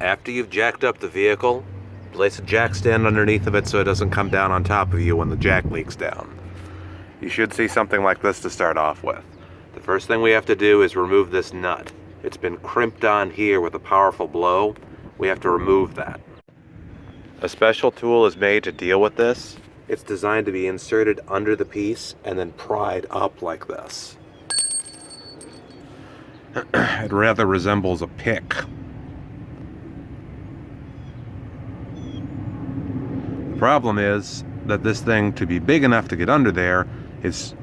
After you've jacked up the vehicle, place a jack stand underneath of it so it doesn't come down on top of you when the jack leaks down. You should see something like this to start off with. The first thing we have to do is remove this nut. It's been crimped on here with a powerful blow. We have to remove that. A special tool is made to deal with this. It's designed to be inserted under the piece and then pried up like this. It rather resembles a pick. The problem is that this thing, to be big enough to get under there, is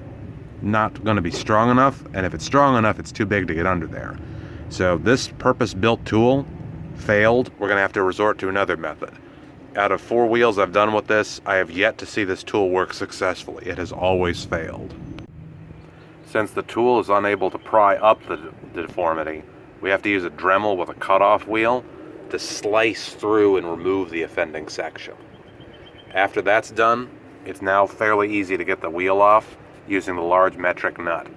not going to be strong enough, and if it's strong enough, it's too big to get under there. So this purpose-built tool failed. We're going to have to resort to another method. Out of 4 wheels I've done with this, I have yet to see this tool work successfully. It has always failed. Since the tool is unable to pry up the deformity, we have to use a Dremel with a cutoff wheel to slice through and remove the offending section. After that's done, it's now fairly easy to get the wheel off using the large metric nut.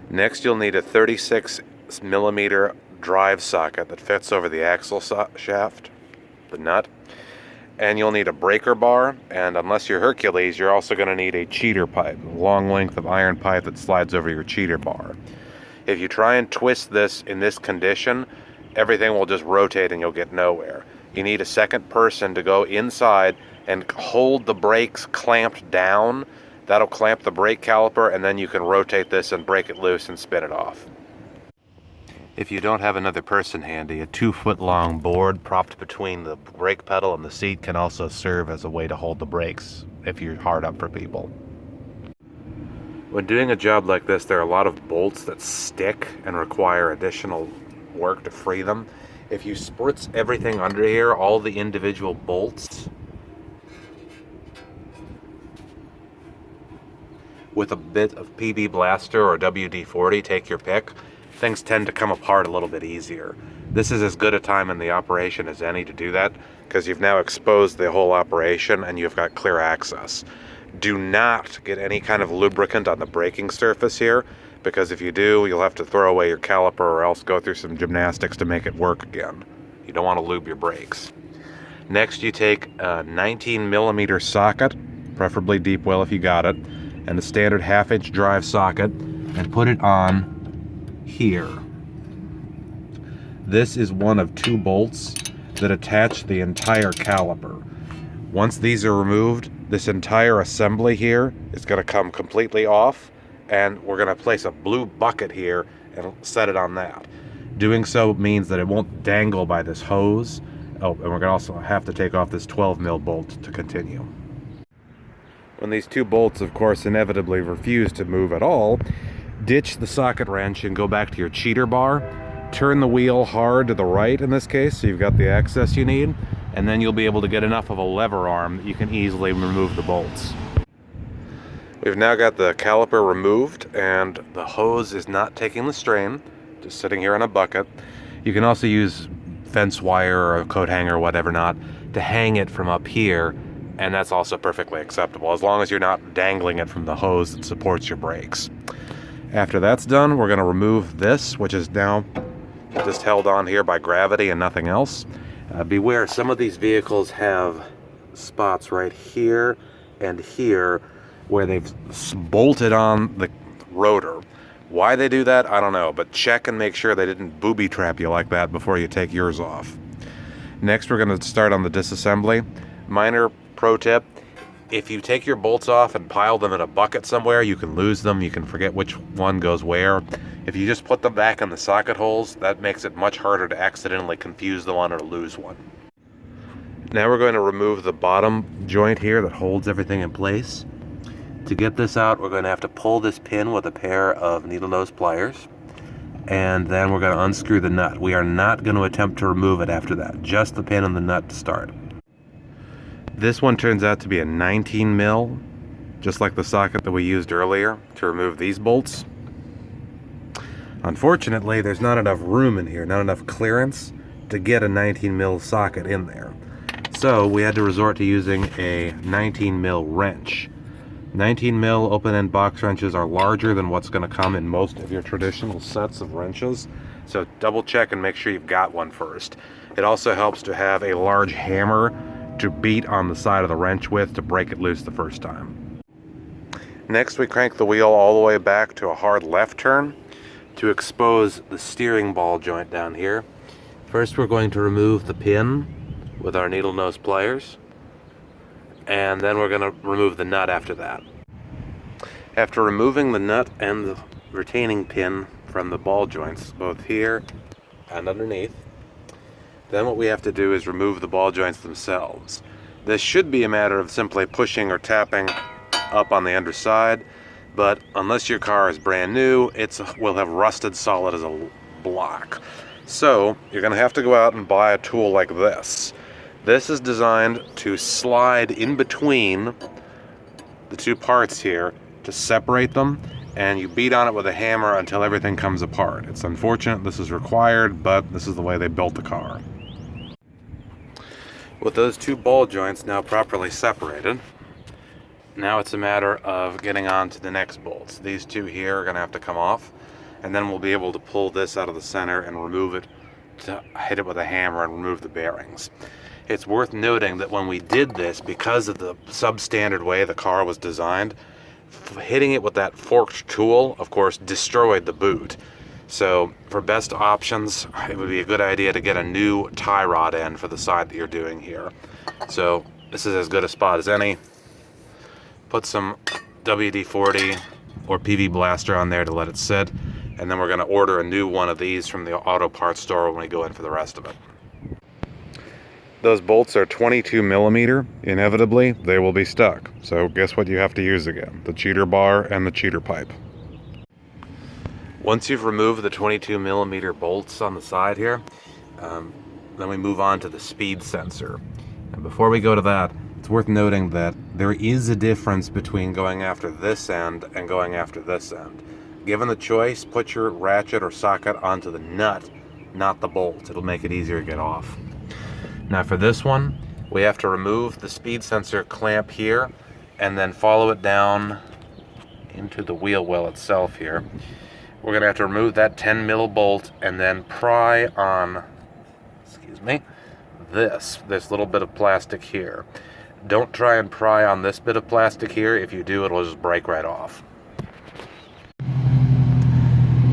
Next, you'll need a 36mm drive socket that fits over the axle shaft, the nut, and you'll need a breaker bar, and unless you're Hercules, you're also going to need a cheater pipe, a long length of iron pipe that slides over your cheater bar. If you try and twist this in this condition, everything will just rotate and you'll get nowhere. You need a second person to go inside and hold the brakes clamped down. That'll clamp the brake caliper, and then you can rotate this and break it loose and spin it off. If you don't have another person handy, a 2-foot-long board propped between the brake pedal and the seat can also serve as a way to hold the brakes if you're hard up for people. When doing a job like this, there are a lot of bolts that stick and require additional work to free them. If you spritz everything under here, all the individual bolts, with a bit of PB Blaster or WD-40, take your pick, things tend to come apart a little bit easier. This is as good a time in the operation as any to do that, because you've now exposed the whole operation and you've got clear access. Do not get any kind of lubricant on the braking surface here, because if you do, you'll have to throw away your caliper or else go through some gymnastics to make it work again. You don't want to lube your brakes. Next, you take a 19mm socket, preferably deep well if you got it, and a standard 1/2-inch drive socket, and put it on here. This is one of 2 bolts that attach the entire caliper. Once these are removed, this entire assembly here is going to come completely off, and we're going to place a blue bucket here and set it on that. Doing so means that it won't dangle by this hose. Oh, and we're going to also have to take off this 12mm bolt to continue. When these 2 bolts, of course, inevitably refuse to move at all, ditch the socket wrench and go back to your cheater bar. Turn the wheel hard to the right in this case, so you've got the access you need, and then you'll be able to get enough of a lever arm that you can easily remove the bolts. We've now got the caliper removed, and the hose is not taking the strain, just sitting here in a bucket. You can also use fence wire or a coat hanger or whatever not to hang it from up here, and that's also perfectly acceptable, as long as you're not dangling it from the hose that supports your brakes. After that's done, we're going to remove this, which is now just held on here by gravity and nothing else. Beware, some of these vehicles have spots right here and here where they've bolted on the rotor. Why they do that, I don't know, but check and make sure they didn't booby trap you like that before you take yours off. Next, we're going to start on the disassembly. Minor pro tip: if you take your bolts off and pile them in a bucket somewhere, you can lose them. You can forget which one goes where. If you just put them back in the socket holes, that makes it much harder to accidentally confuse the one or lose one. Now we're going to remove the bottom joint here that holds everything in place. To get this out, we're going to have to pull this pin with a pair of needle nose pliers, and then we're going to unscrew the nut. We are not going to attempt to remove it after that, just the pin and the nut to start. This one turns out to be a 19mm, just like the socket that we used earlier to remove these bolts. Unfortunately, there's not enough room in here, not enough clearance to get a 19mm socket in there. So we had to resort to using a 19mm wrench. 19mm open-end box wrenches are larger than what's going to come in most of your traditional sets of wrenches, so double check and make sure you've got one first. It also helps to have a large hammer to beat on the side of the wrench with to break it loose the first time. Next, we crank the wheel all the way back to a hard left turn to expose the steering ball joint down here. First, we're going to remove the pin with our needle nose pliers, and then we're going to remove the nut after that. After removing the nut and the retaining pin from the ball joints, both here and underneath, then what we have to do is remove the ball joints themselves. This should be a matter of simply pushing or tapping up on the underside, but unless your car is brand new, it will have rusted solid as a block. So you're going to have to go out and buy a tool like this. This is designed to slide in between the two parts here to separate them, and you beat on it with a hammer until everything comes apart. It's unfortunate this is required, but this is the way they built the car. With those two ball joints now properly separated, now it's a matter of getting on to the next bolts. These two here are going to have to come off, and then we'll be able to pull this out of the center and remove it, to hit it with a hammer and remove the bearings. It's worth noting that when we did this, because of the substandard way the car was designed, hitting it with that forked tool, of course, destroyed the boot. So for best options, it would be a good idea to get a new tie rod end for the side that you're doing here. So this is as good a spot as any. Put some WD-40 or PV Blaster on there to let it sit, and then we're going to order a new one of these from the auto parts store when we go in for the rest of it. Those bolts are 22 millimeter. Inevitably, they will be stuck. So guess what you have to use again? The cheater bar and the cheater pipe. Once you've removed the 22 millimeter bolts on the side here, then we move on to the speed sensor. And before we go to that, it's worth noting that there is a difference between going after this end and going after this end. Given the choice, put your ratchet or socket onto the nut, not the bolt. It'll make it easier to get off. Now for this one, we have to remove the speed sensor clamp here and then follow it down into the wheel well itself here. We're going to have to remove that 10 mil bolt and then pry on, this little bit of plastic here. Don't try and pry on this bit of plastic here. If you do, it'll just break right off.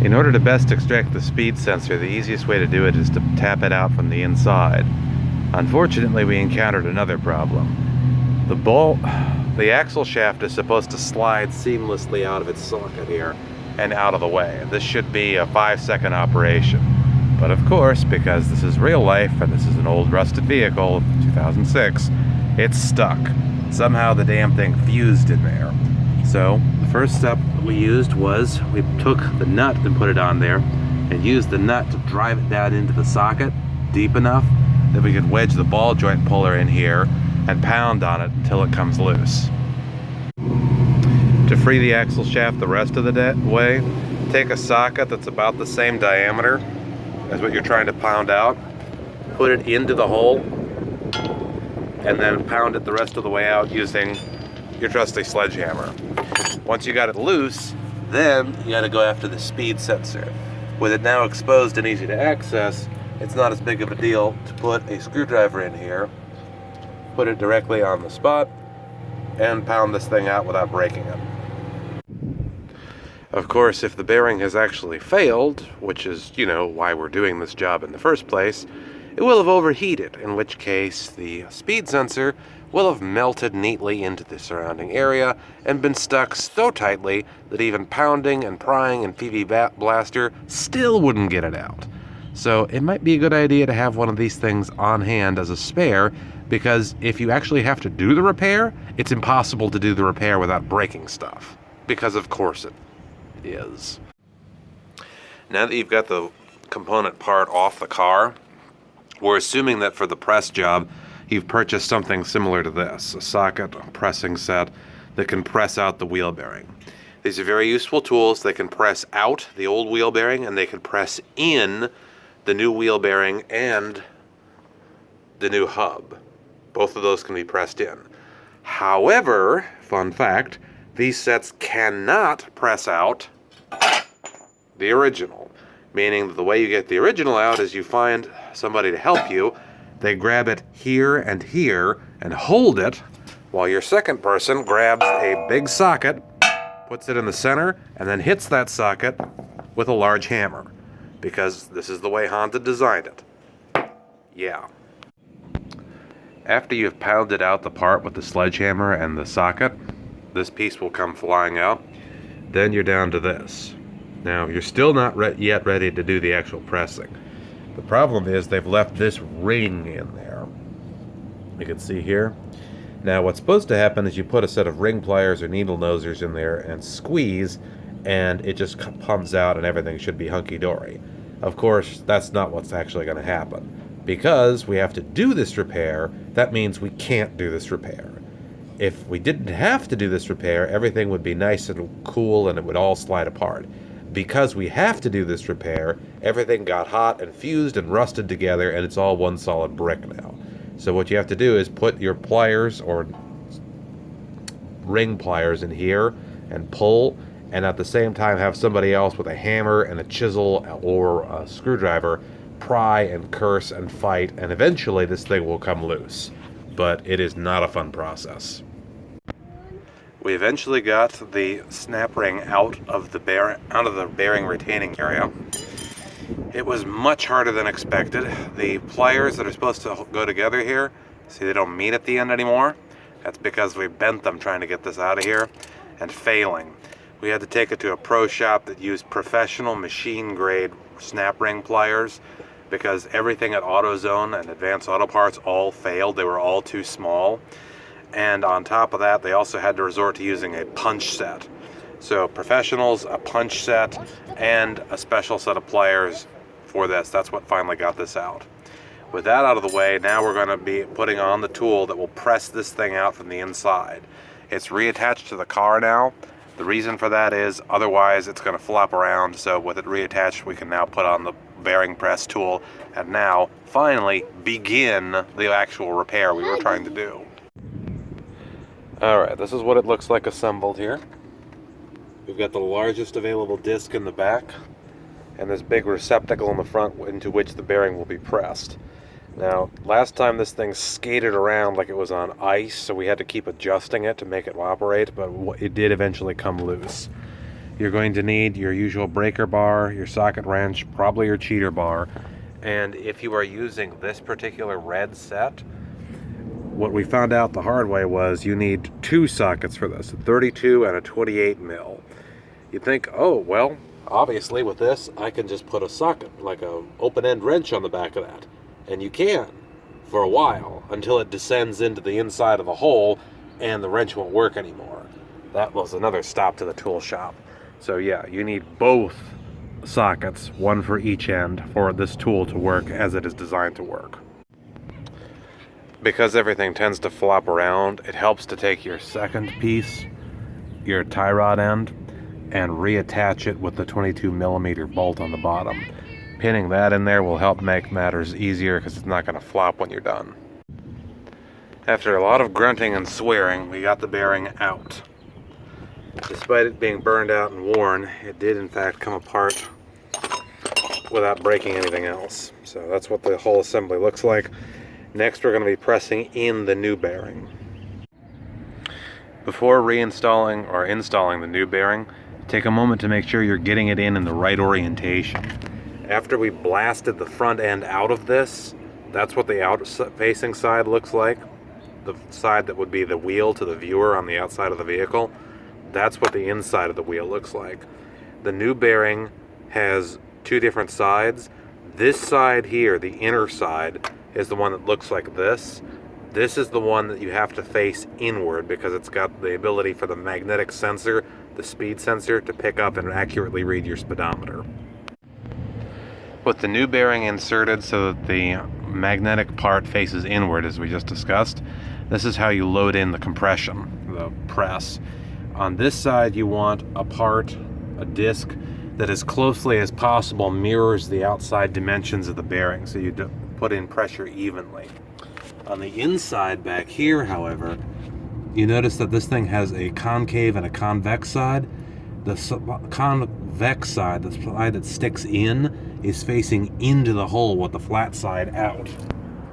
In order to best extract the speed sensor, the easiest way to do it is to tap it out from the inside. Unfortunately, we encountered another problem. The axle shaft is supposed to slide seamlessly out of its socket here and out of the way. This should be a 5-second operation. But of course, because this is real life and this is an old rusted vehicle, 2006, it's stuck. Somehow the damn thing fused in there. So the first step we used was we took the nut and put it on there and used the nut to drive it down into the socket deep enough that we could wedge the ball joint puller in here and pound on it until it comes loose. To free the axle shaft the rest of the way, take a socket that's about the same diameter as what you're trying to pound out, put it into the hole, and then pound it the rest of the way out using your trusty sledgehammer. Once you got it loose, then you got to go after the speed sensor. With it now exposed and easy to access, it's not as big of a deal to put a screwdriver in here, put it directly on the spot, and pound this thing out without breaking it. Of course, if the bearing has actually failed, which is, why we're doing this job in the first place, it will have overheated, in which case the speed sensor will have melted neatly into the surrounding area and been stuck so tightly that even pounding and prying and PV Blaster still wouldn't get it out. So it might be a good idea to have one of these things on hand as a spare, because if you actually have to do the repair, it's impossible to do the repair without breaking stuff. Because of course it is. Now that you've got the component part off the car, we're assuming that for the press job, you've purchased something similar to this, a socket pressing set that can press out the wheel bearing. These are very useful tools. They can press out the old wheel bearing and they can press in the new wheel bearing and the new hub. Both of those can be pressed in. However, fun fact, these sets cannot press out the original. meaning that the way you get the original out is you find somebody to help you. They grab it here and hold it, while your second person grabs a big socket, puts it in the center, and then hits that socket with a large hammer, because this is the way Honda designed it. Yeah. After you've pounded out the part with the sledgehammer and the socket, this piece will come flying out. Then you're down to this. Now, you're still not yet ready to do the actual pressing. The problem is they've left this ring in there. You can see here. Now, what's supposed to happen is you put a set of ring pliers or needle nosers in there and squeeze, and it just comes out and everything should be hunky-dory. Of course, that's not what's actually going to happen. Because we have to do this repair, that means we can't do this repair. If we didn't have to do this repair, everything would be nice and cool and it would all slide apart. Because we have to do this repair, everything got hot and fused and rusted together, and it's all one solid brick now. So what you have to do is put your pliers or ring pliers in here and pull, and at the same time have somebody else with a hammer and a chisel or a screwdriver pry and curse and fight, and eventually this thing will come loose. But it is not a fun process. We eventually got the snap ring out of the bearing retaining area. It was much harder than expected. The pliers that are supposed to go together here, see, they don't meet at the end anymore. That's because we bent them trying to get this out of here and failing. We had to take it to a pro shop that used professional machine grade snap ring pliers, because everything at AutoZone and Advanced Auto Parts all failed. They were all too small. And on top of that, they also had to resort to using a punch set. So professionals, a punch set, and a special set of pliers for this. That's what finally got this out. With that out of the way, now we're going to be putting on the tool that will press this thing out from the inside. It's reattached to the car now. The reason for that is otherwise it's going to flop around. So with it reattached, we can now put on the bearing press tool and now finally begin the actual repair we were trying to do. Alright, this is what it looks like assembled here. We've got the largest available disc in the back and this big receptacle in the front into which the bearing will be pressed. Now, last time this thing skated around like it was on ice, so we had to keep adjusting it to make it operate, but it did eventually come loose. You're going to need your usual breaker bar, your socket wrench, probably your cheater bar, and if you are using this particular red set, what we found out the hard way was you need two sockets for this, a 32 and a 28 mil. You'd think, oh, well, obviously with this, I can just put a socket, like a open-end wrench on the back of that. And you can, for a while, until it descends into the inside of the hole and the wrench won't work anymore. That was another stop to the tool shop. So yeah, you need both sockets, one for each end, for this tool to work as it is designed to work. Because everything tends to flop around, it helps to take your second piece, your tie rod end, and reattach it with the 22 millimeter bolt on the bottom. Pinning that in there will help make matters easier because it's not going to flop when you're done. After a lot of grunting and swearing, we got the bearing out. Despite it being burned out and worn, it did in fact come apart without breaking anything else. So that's what the whole assembly looks like. Next, we're going to be pressing in the new bearing. Before reinstalling or installing the new bearing, take a moment to make sure you're getting it in the right orientation. After we blasted the front end out of this, that's what the out-facing side looks like. The side that would be the wheel to the viewer on the outside of the vehicle. That's what the inside of the wheel looks like. The new bearing has two different sides. This side here, the inner side, is the one that looks like this. This is the one that you have to face inward because it's got the ability for the magnetic sensor, the speed sensor, to pick up and accurately read your speedometer. With the new bearing inserted so that the magnetic part faces inward, as we just discussed, this is how you load in the compression, the press. On this side, you want a disc that as closely as possible mirrors the outside dimensions of the bearing, so you put in pressure evenly. On the inside back here, however, you notice that this thing has a concave and a convex side. the convex side, the side that sticks in, is facing into the hole with the flat side out.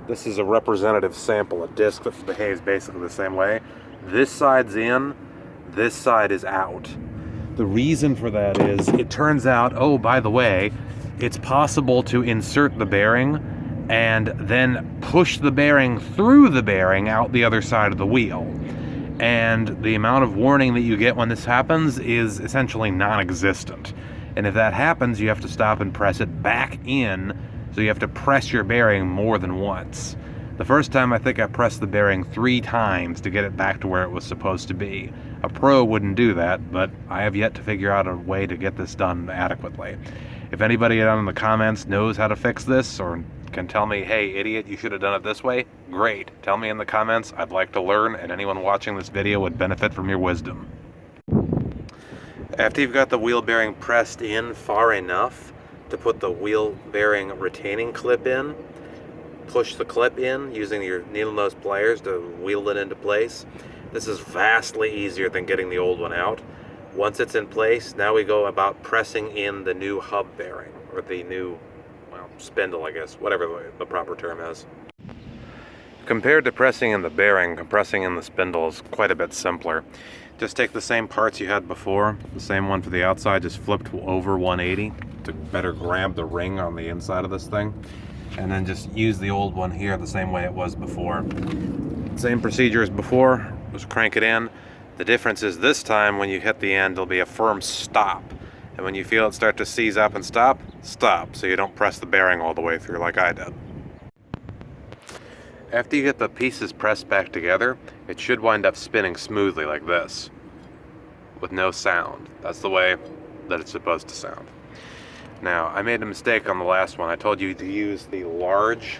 This is a representative sample, a disc that behaves basically the same way. This side's in, this side is out. The reason for that is, it turns out, oh, by the way, it's possible to insert the bearing and then push the bearing through the bearing out the other side of the wheel. And the amount of warning that you get when this happens is essentially non-existent. And if that happens, you have to stop and press it back in, so you have to press your bearing more than once. The first time, I think I pressed the bearing 3 times to get it back to where it was supposed to be. A pro wouldn't do that, but I have yet to figure out a way to get this done adequately. If anybody down in the comments knows how to fix this, or can tell me, hey, idiot, you should have done it this way, great. Tell me in the comments. I'd like to learn, and anyone watching this video would benefit from your wisdom. After you've got the wheel bearing pressed in far enough to put the wheel bearing retaining clip in, push the clip in using your needle nose pliers to wheel it into place. This is vastly easier than getting the old one out. Once it's in place, now we go about pressing in the new hub bearing, or the new, well, spindle, I guess, whatever the proper term is. Compared to pressing in the bearing, compressing in the spindle is quite a bit simpler. Just take the same parts you had before, the same one for the outside, just flipped over 180 to better grab the ring on the inside of this thing, and then just use the old one here the same way it was before. Same procedure as before, just crank it in. The difference is this time when you hit the end, there'll be a firm stop. And when you feel it start to seize up and stop, stop, so you don't press the bearing all the way through like I did. After you get the pieces pressed back together, it should wind up spinning smoothly like this, with no sound. That's the way that it's supposed to sound. Now, I made a mistake on the last one. I told you to use the large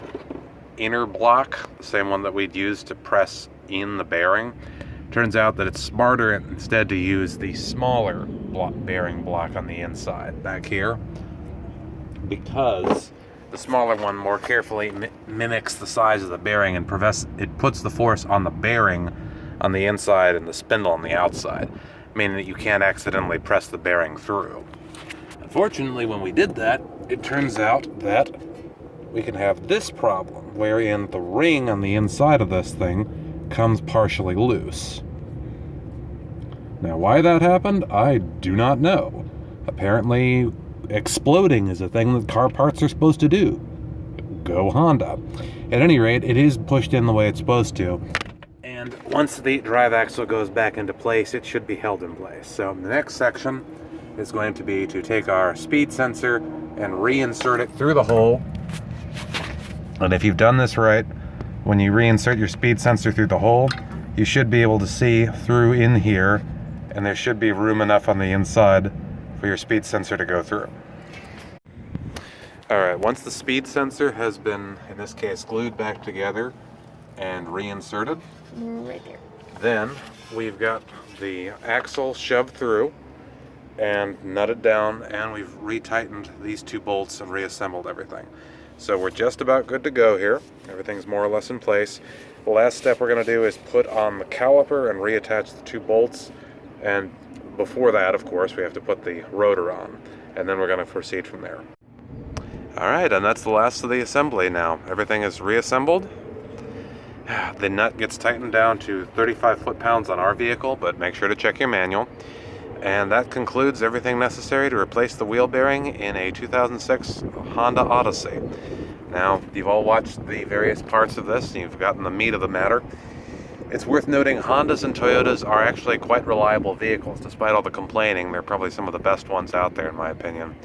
inner block, the same one that we'd use to press in the bearing. Turns out that it's smarter instead to use the smaller bearing block on the inside back here, because the smaller one more carefully mimics the size of the bearing and it puts the force on the bearing on the inside and the spindle on the outside, meaning that you can't accidentally press the bearing through. Unfortunately, when we did that, it turns out that we can have this problem, wherein the ring on the inside of this thing comes partially loose. Now, why that happened, I do not know. Apparently, exploding is a thing that car parts are supposed to do. Go Honda. At any rate, it is pushed in the way it's supposed to. And once the drive axle goes back into place, it should be held in place. So the next section is going to be to take our speed sensor and reinsert it through the hole. And if you've done this right, when you reinsert your speed sensor through the hole, you should be able to see through in here, and there should be room enough on the inside for your speed sensor to go through. Alright, once the speed sensor has been, in this case, glued back together and reinserted, right there, then we've got the axle shoved through and nutted down, and we've retightened these 2 bolts and reassembled everything. So we're just about good to go here. Everything's more or less in place. The last step we're going to do is put on the caliper and reattach the 2 bolts, and before that, of course, we have to put the rotor on, and then we're going to proceed from there. Alright, and that's the last of the assembly now. Everything is reassembled. The nut gets tightened down to 35 foot-pounds on our vehicle, but make sure to check your manual. And that concludes everything necessary to replace the wheel bearing in a 2006 Honda Odyssey. Now, you've all watched the various parts of this, and you've gotten the meat of the matter. It's worth noting Hondas and Toyotas are actually quite reliable vehicles. Despite all the complaining, they're probably some of the best ones out there, in my opinion.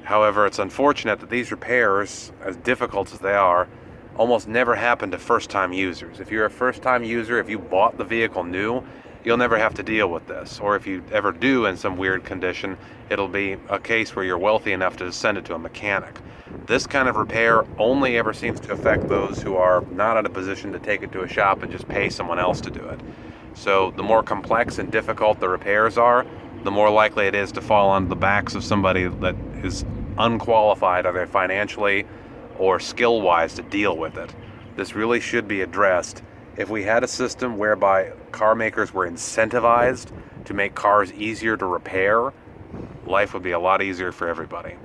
However, it's unfortunate that these repairs, as difficult as they are, almost never happen to first-time users. If you're a first-time user, if you bought the vehicle new, you'll never have to deal with this. Or if you ever do in some weird condition, it'll be a case where you're wealthy enough to send it to a mechanic. This kind of repair only ever seems to affect those who are not in a position to take it to a shop and just pay someone else to do it. So the more complex and difficult the repairs are, the more likely it is to fall on the backs of somebody that is unqualified, either financially or skill-wise, to deal with it. This really should be addressed. If we had a system whereby car makers were incentivized to make cars easier to repair, life would be a lot easier for everybody.